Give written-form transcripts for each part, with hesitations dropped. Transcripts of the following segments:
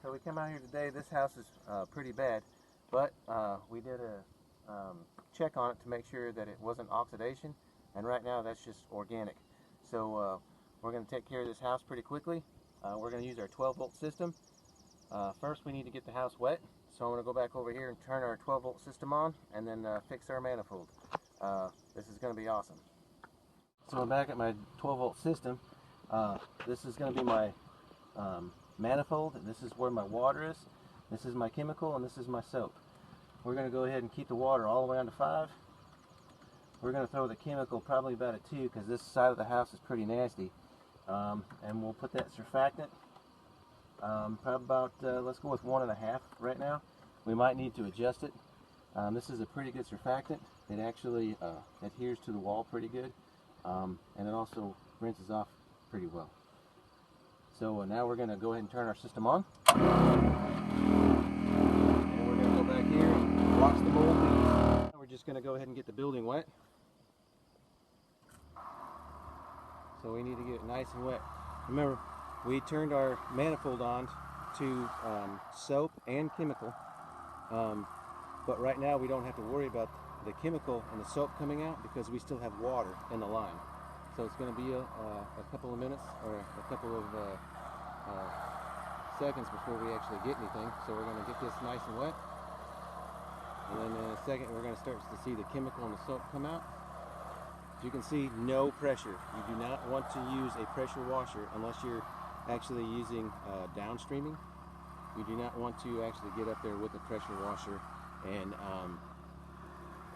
So we come out here today. This house is pretty bad, but we did a check on it to make sure that it wasn't oxidation, and right now that's just organic. So we're going to take care of this house pretty quickly. We're going to use our 12-volt system. First we need to get the house wet, so I'm going to go back over here and turn our 12-volt system on and then fix our manifold. This is going to be awesome. So I'm back at my 12-volt system. This is going to be my manifold, and this is where my water is. This is my chemical, and this is my soap. We're going to go ahead and keep the water all the way down to 5. We're going to throw the chemical probably about a 2 because this side of the house is pretty nasty. And we'll put that surfactant probably about, let's go with 1.5 right now. We might need to adjust it. This is a pretty good surfactant. It actually adheres to the wall pretty good, and it also rinses off pretty well. So now we're going to go ahead and turn our system on. And we're going to go back here and watch the mold leaves. We're just going to go ahead and get the building wet. So we need to get it nice and wet. Remember, we turned our manifold on to soap and chemical. But right now we don't have to worry about the chemical and the soap coming out because we still have water in the line. So it's going to be a couple of minutes or a couple of seconds before we actually get anything. So we're going to get this nice and wet. And then in a second we're going to start to see the chemical and the soap come out. As you can see, no pressure. You do not want to use a pressure washer unless you're actually using downstreaming. You do not want to actually get up there with a pressure washer and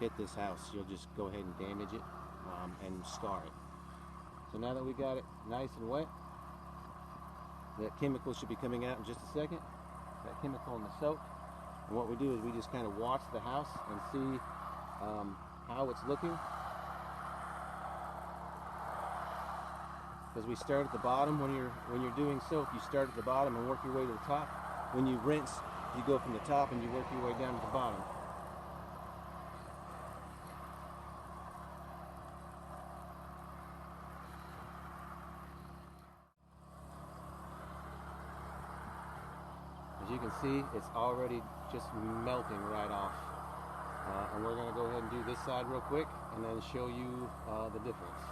hit this house. You'll just go ahead and damage it and scar it. So now that we got it nice and wet, that chemical should be coming out in just a second. That chemical and the soap. And what we do is we just kind of watch the house and see how it's looking. Because we start at the bottom. When you're doing soap, you start at the bottom and work your way to the top. When you rinse, you go from the top and you work your way down to the bottom. As you can see, it's already just melting right off. And we're going to go ahead and do this side real quick and then show you the difference.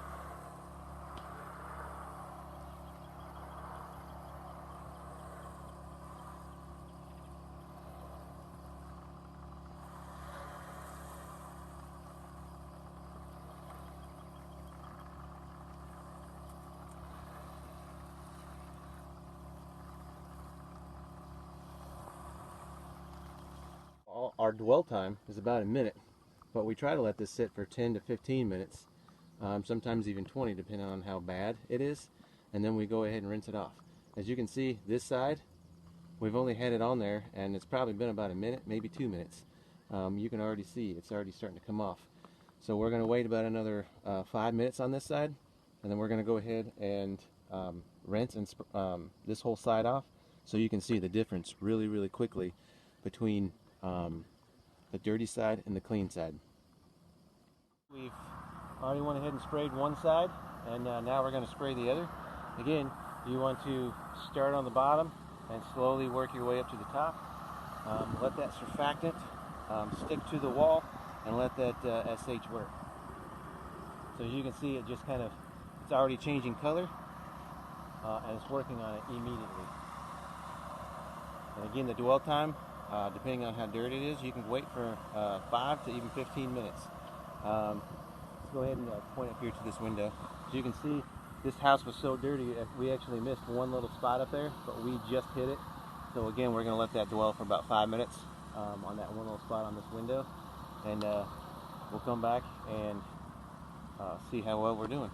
Our dwell time is about a minute, but we try to let this sit for 10 to 15 minutes, sometimes even 20 depending on how bad it is, and then we go ahead and rinse it off. As you can see, this side, we've only had it on there and it's probably been about a minute, maybe 2 minutes. You can already see it's already starting to come off. So we're going to wait about another 5 minutes on this side, and then we're going to go ahead and rinse and this whole side off so you can see the difference really quickly between the dirty side and the clean side. We've already went ahead and sprayed one side, and now we're going to spray the other. Again, you want to start on the bottom and slowly work your way up to the top. Let that surfactant stick to the wall and let that SH work. So as you can see, it just kind of, it's already changing color and it's working on it immediately. And again, the dwell time, depending on how dirty it is, you can wait for 5 to even 15 minutes. Let's go ahead and point up here to this window. As you can see, this house was so dirty, we actually missed one little spot up there, but we just hit it. So again, we're going to let that dwell for about 5 minutes on that one little spot on this window, and we'll come back and see how well we're doing.